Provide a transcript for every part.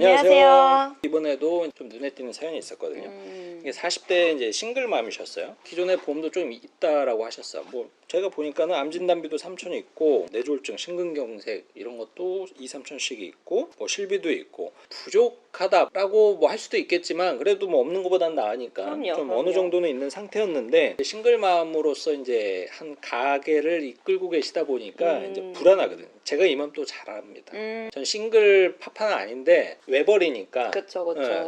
안녕하세요. 이번에도 좀 눈에 띄는 사연이 있었거든요. 이게 40대 이제 싱글맘이셨어요. 기존에 보험도 좀 있다라고 하셨어요. 뭐 제가 보니까는 암 진단비도 3천이 있고 뇌졸중, 심근경색 이런 것도 2, 3천씩이 있고 뭐 실비도 있고 부족하다라고 뭐 할 수도 있겠지만 그래도 뭐 없는 것보단 나으니까 좀 어느 정도는 있는 상태였는데 싱글맘으로서 이제 한 가게를 이끌고 계시다 보니까 이제 불안하거든요. 제가 이맘또 잘 압니다. 전 싱글 파파는 아닌데 외벌이니까 그쵸.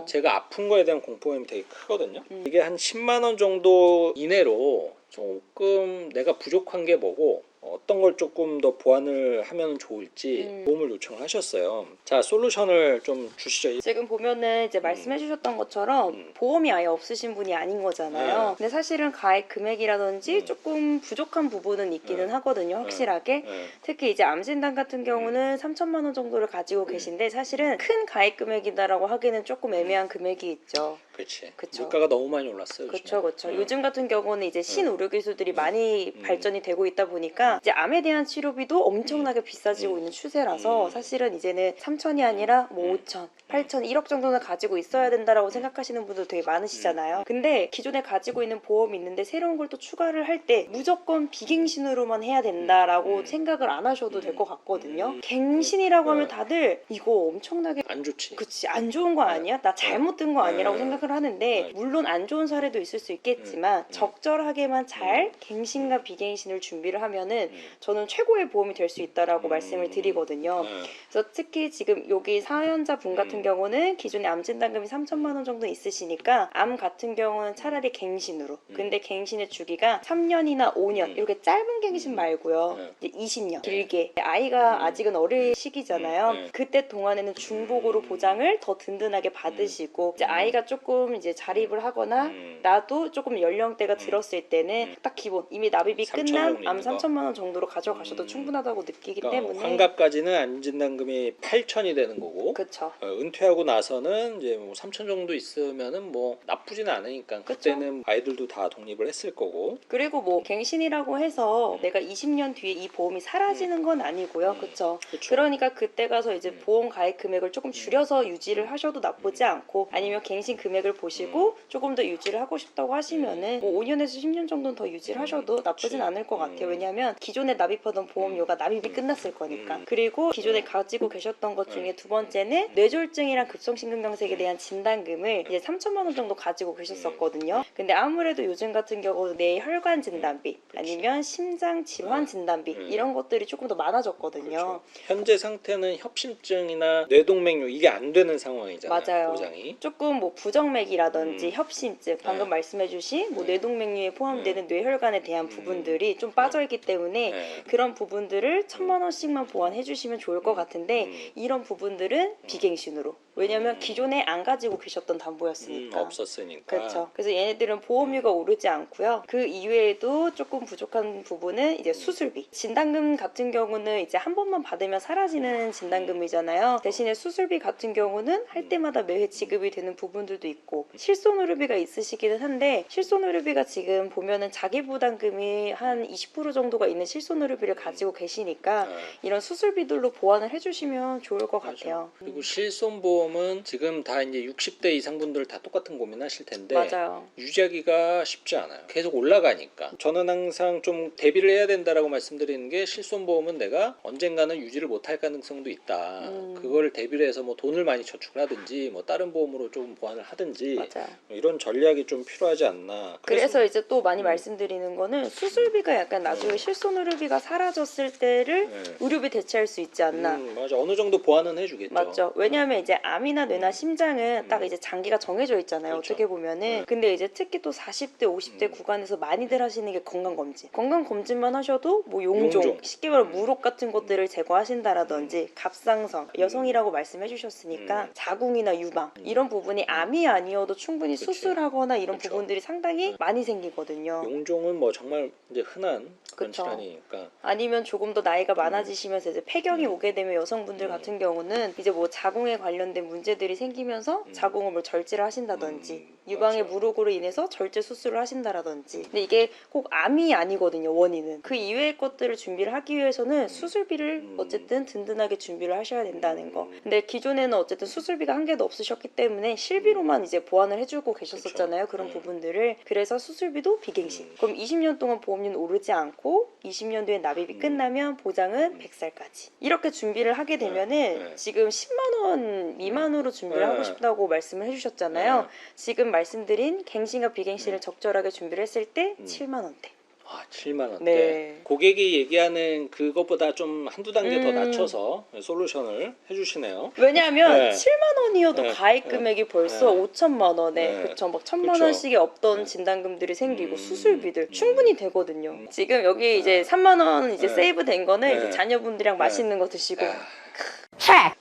제가 아픈 거에 대한 공포감이 되게 크거든요. 이게 한 10만 원 정도 이내로 조금 내가 부족한 게 뭐고 어떤 걸 조금 더 보완을 하면 좋을지 도움을 요청을 하셨어요. 자, 솔루션을 좀 주시죠. 지금 보면은 이제 말씀해주셨던 것처럼 보험이 아예 없으신 분이 아닌 거잖아요. 근데 사실은 가입 금액이라든지 조금 부족한 부분은 있기는 하거든요, 확실하게. 특히 이제 암 진단 같은 경우는 3천만 원 정도를 가지고 계신데 사실은 큰 가입 금액이다라고 하기는 조금 애매한 금액이 있죠. 그렇지. 그쵸. 물가가 너무 많이 올랐어요. 그렇죠. 요즘 같은 경우는 이제 신의료 기술들이 많이 발전이 되고 있다 보니까 이제 암에 대한 치료비도 엄청나게 비싸지고 있는 추세라서 사실은 이제는 3천이 아니라 뭐 5천, 8천, 1억 정도는 가지고 있어야 된다라고 생각하시는 분들 되게 많으시잖아요. 근데 기존에 가지고 있는 보험이 있는데 새로운 걸 또 추가를 할 때 무조건 비갱신으로만 해야 된다라고 생각을 안 하셔도 될 것 같거든요. 갱신이라고 하면 다들 이거 엄청나게 안 좋지. 그치, 안 좋은 거 아니야? 나 잘못 든 거 아니라고 생각을 하는데 물론 안 좋은 사례도 있을 수 있겠지만 적절하게만 잘 갱신과 비갱신을 준비를 하면은 저는 최고의 보험이 될 수 있다라고 말씀을 드리거든요. 그래서 특히 지금 여기 사연자 분 같은 경우는 기존에 암 진단금이 3천만 원 정도 있으시니까 암 같은 경우는 차라리 갱신으로 근데 갱신의 주기가 3년이나 5년 이렇게 짧은 갱신 말고요. 이제 20년 길게 아이가 아직은 어릴 시기잖아요. 그때 동안에는 중복으로 보장을 더 든든하게 받으시고 이제 아이가 조금 이제 자립을 하거나 나도 조금 연령대가 들었을 때는 딱 기본 이미 납입이 끝난 암 3천만 원 정도로 가져가셔도 충분하다고 느끼기 때문에 환갑까지는 암 진단금이 8천이 되는 거고 그쵸. 은퇴하고 나서는 이제 뭐 3천 정도 있으면은 뭐 나쁘지는 않으니까 그때는 아이들도 다 독립을 했을 거고 그리고 뭐 갱신이라고 해서 내가 20년 뒤에 이 보험이 사라지는 건 아니고요. 그쵸. 그러니까 그때 가서 이제 보험 가입 금액을 조금 줄여서 유지를 하셔도 나쁘지 않고 아니면 갱신 금액을 보시고 조금 더 유지를 하고 싶다고 하시면은 뭐 5년에서 10년 정도는 더 유지를 하셔도 나쁘진 않을 것 같아요. 왜냐하면 기존에 납입하던 보험료가 납입이 끝났을 거니까. 그리고 기존에 가지고 계셨던 것 중에 두 번째는 뇌졸중이랑 급성심근경색에 대한 진단금을 이제 3천만 원 정도 가지고 계셨었거든요. 근데 아무래도 요즘 같은 경우 뇌혈관 진단비 아니면 심장 질환 진단비 이런 것들이 조금 더 많아졌거든요. 현재 상태는 협심증이나 뇌동맥류 이게 안 되는 상황이잖아요. 맞아요. 보장이. 조금 뭐 부정맥이라든지 협심증 방금 말씀해주신 뭐 뇌동맥류에 포함되는 뇌혈관에 대한 부분들이 좀 빠져있기 때문에 그런 부분들을 1,000만 원씩만 보완해주시면 좋을 것 같은데 이런 부분들은 비갱신으로 왜냐면 기존에 안 가지고 계셨던 담보였으니까 없었으니까 그렇죠. 그래서 얘네들은 보험료가 오르지 않고요. 그 이외에도 조금 부족한 부분은 이제 수술비 진단금 같은 경우는 이제 한 번만 받으면 사라지는 진단금이잖아요. 대신에 수술비 같은 경우는 할 때마다 매회 지급이 되는 부분들도 있고 실손의료비가 있으시기는 한데 실손의료비가 지금 보면은 자기부담금이 한 20% 정도가 있는 실손의료비를 가지고 계시니까 이런 수술비들로 보완을 해주시면 좋을 것 같아요. 그리고 실손보험은 지금 다 이제 60대 이상 분들 다 똑같은 고민하실 텐데 맞아요. 유지하기가 쉽지 않아요. 계속 올라가니까. 저는 항상 좀 대비를 해야 된다라고 말씀드리는 게 실손보험은 내가 언젠가는 유지를 못할 가능성도 있다. 그거를 대비를 해서 뭐 돈을 많이 저축을 하든지 뭐 다른 보험으로 좀 보완을 하든지 맞아요. 이런 전략이 좀 필요하지 않나. 그래서 이제 또 많이 말씀드리는 거는 수술비가 약간 나중에 실손의료비가 사라졌을 때를 의료비 대체할 수 있지 않나. 맞아. 어느 정도 보완은 해주겠죠. 맞죠. 왜냐하면 이제 암이나 뇌나 심장은 딱 이제 장기가 정해져 있잖아요. 그렇죠. 어떻게 보면은. 근데 이제 특히 또 40대, 50대 구간에서 많이들 하시는 게 건강검진. 건강검진만 하셔도 뭐 용종. 쉽게 말하면 무록 같은 것들을 제거하신다라든지 갑상선, 여성이라고 말씀해 주셨으니까 자궁이나 유방 이런 부분이 암이 아니어도 충분히 수술하거나 이런 부분들이 상당히 많이 생기거든요. 용종은 뭐 정말 이제 흔한 그런 그쵸. 질환이니까. 아니면 조금 더 나이가 많아지시면서 이제 폐경이 오게 되면 여성분들 같은 경우는 이제 뭐 자궁에 관련된 문제들이 생기면서 자궁을 뭐 절제를 하신다든지 유방의 맞아. 무록으로 인해서 절제 수술을 하신다라든지. 근데 이게 꼭 암이 아니거든요, 원인은. 그 이외의 것들을 준비를 하기 위해서는 수술비를 어쨌든 든든하게 준비를 하셔야 된다는 거. 근데 기존에는 어쨌든 수술비가 한 개도 없으셨기 때문에 실비로만 이제 보완을 해주고 계셨었잖아요, 그런 부분들을. 그래서 수술비도 비갱신. 그럼 20년 동안 보험료는 오르지 않고 20년 뒤에 납입이 끝나면 보장은 100살까지. 이렇게 준비를 하게 되면은 지금 10만 원 미만으로 준비를 하고 싶다고 말씀을 해주셨잖아요. 지금 말씀드린 갱신과 비갱신을 적절하게 준비를 했을 때 7만 원대. 아, 7만 원대. 네. 고객이 얘기하는 그것보다 좀 한두 단계 더 낮춰서 솔루션을 해주시네요. 왜냐하면 네. 7만 원이어도 네. 가입 금액이 벌써 네. 5천만 원에 네. 그쵸 막 1,000만 그쵸. 원씩의 없던 네. 진단금들이 생기고 수술비들 충분히 되거든요. 지금 여기 이제 네. 3만 원 이제 네. 세이브 된 거는 네. 이제 자녀분들이랑 네. 맛있는 거 드시고.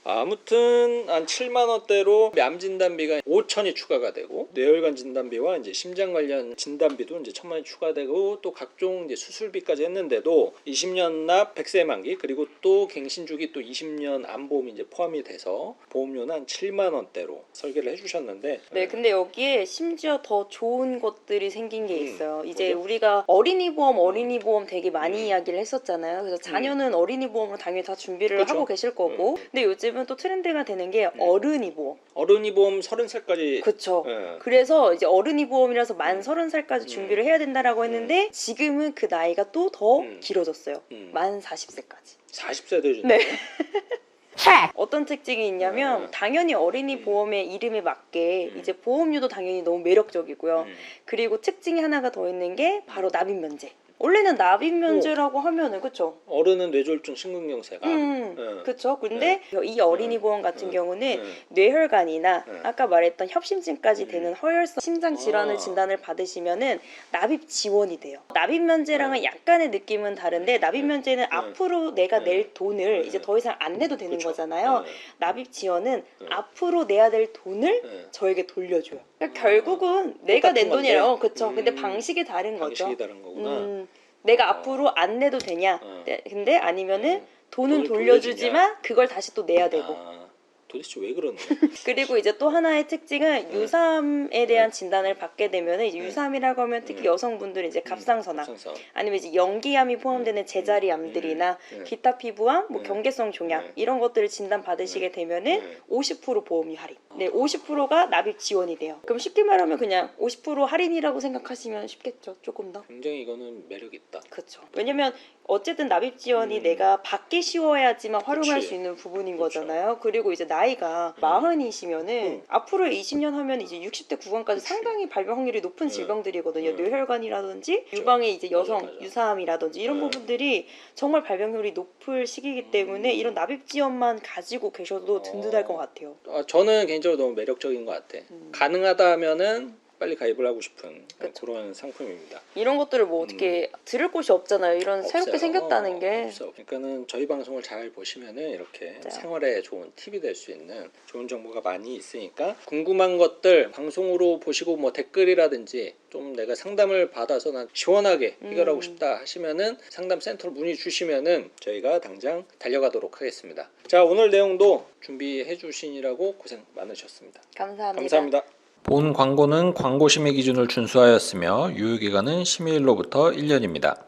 아무튼 한 7만 원대로 암 진단비가 5천이 추가가 되고 뇌혈관 진단비와 이제 심장 관련 진단비도 이제 1,000만 원이 추가되고 또 각종 이제 수술비까지 했는데도 20년 납 100세 만기 그리고 또 갱신 주기 또 20년 암보험이 이제 포함이 돼서 보험료는 한 7만 원대로 설계를 해주셨는데 네, 근데 여기에 심지어 더 좋은 것들이 생긴 게 있어요. 이제 뭐죠? 우리가 어린이 보험 되게 많이 이야기를 했었잖아요. 그래서 자녀는 어린이 보험으로 당연히 다 준비를 그쵸? 하고 계실 거고. 근데 요즘은 또 트렌드가 되는 게 어른이 보험. 어른이 보험 30살까지 그쵸. 예. 그래서 이제 어른이 보험이라서 만 30살까지 준비를 해야 된다라고 했는데 지금은 그 나이가 또 더 길어졌어요. 만 40세까지. 40세 되죠. 네. 어떤 특징이 있냐면 네. 당연히 어린이 보험의 이름에 맞게 이제 보험료도 당연히 너무 매력적이고요. 그리고 특징이 하나가 더 있는 게 바로 납입 면제. 원래는 납입 면제라고 하면은 그쵸? 어른은 뇌졸중 심근경색 예. 그쵸. 근데 이 어린이 보험 같은 경우는 뇌혈관이나 네. 아까 말했던 협심증까지 되는 허혈성 심장 질환을 아. 진단을 받으시면은 납입 지원이 돼요. 납입 면제랑은 약간의 느낌은 다른데 납입 면제는 앞으로 내가 낼 돈을 이제 더 이상 안 내도 되는 그쵸. 거잖아요. 납입 지원은 앞으로 내야 될 돈을 저에게 돌려줘요. 그러니까 결국은 내가 낸 똑같은 돈이에요. 건데. 그쵸. 근데 방식이 다른 거죠. 방식이 다른 거구나. 내가 앞으로 안 내도 되냐? 근데 아니면은 돈은 돈을 돌려주지만 그걸 다시 또 내야 되고. 도대체 왜 그러는 그리고 이제 또 하나의 특징은 유삼에 대한 진단을 받게 되면 이제 유삼이라고 하면 특히 여성분들은 이제 갑상선암 갑상선. 아니면 이제 연기암이 포함되는 제자리암들이나 기타 피부암, 뭐 경계성 종양 이런 것들을 진단 받으시게 되면은 50% 보험료 할인. 네, 50%가 납입 지원이 돼요. 그럼 쉽게 말하면 그냥 50% 할인이라고 생각하시면 쉽겠죠. 조금 더. 굉장히 이거는 매력 있다. 그렇죠. 왜냐면 어쨌든 납입 지원이 내가 받기 쉬워야지만 활용할 그치. 수 있는 부분인 그쵸. 거잖아요. 그리고 이제 나이가 40이시면은 앞으로 20년 하면 이제 60대 구간까지 상당히 발병 확률이 높은 질병들이거든요. 뇌혈관이라든지 유방의 이제 여성 맞아. 유사암이라든지 이런 부분들이 정말 발병률이 높을 시기이기 때문에 이런 납입 지원만 가지고 계셔도 든든할 것 같아요. 저는 개인적으로 너무 매력적인 것 같아. 가능하다면은 빨리 가입을 하고 싶은 그런 상품입니다. 이런 것들을 뭐 어떻게 들을 곳이 없잖아요. 이런 새롭게 없어요. 생겼다는 게. 없어. 그러니까는 저희 방송을 잘 보시면은 이렇게 맞아요. 생활에 좋은 팁이 될 수 있는 좋은 정보가 많이 있으니까 궁금한 것들 방송으로 보시고 뭐 댓글이라든지 좀 내가 상담을 받아서 난 시원하게 해결하고 싶다 하시면은 상담 센터로 문의 주시면은 저희가 당장 달려가도록 하겠습니다. 자, 오늘 내용도 준비해 주시느라고 고생 많으셨습니다. 감사합니다. 감사합니다. 본 광고는 광고 심의 기준을 준수하였으며 유효기간은 심의일로부터 1년입니다.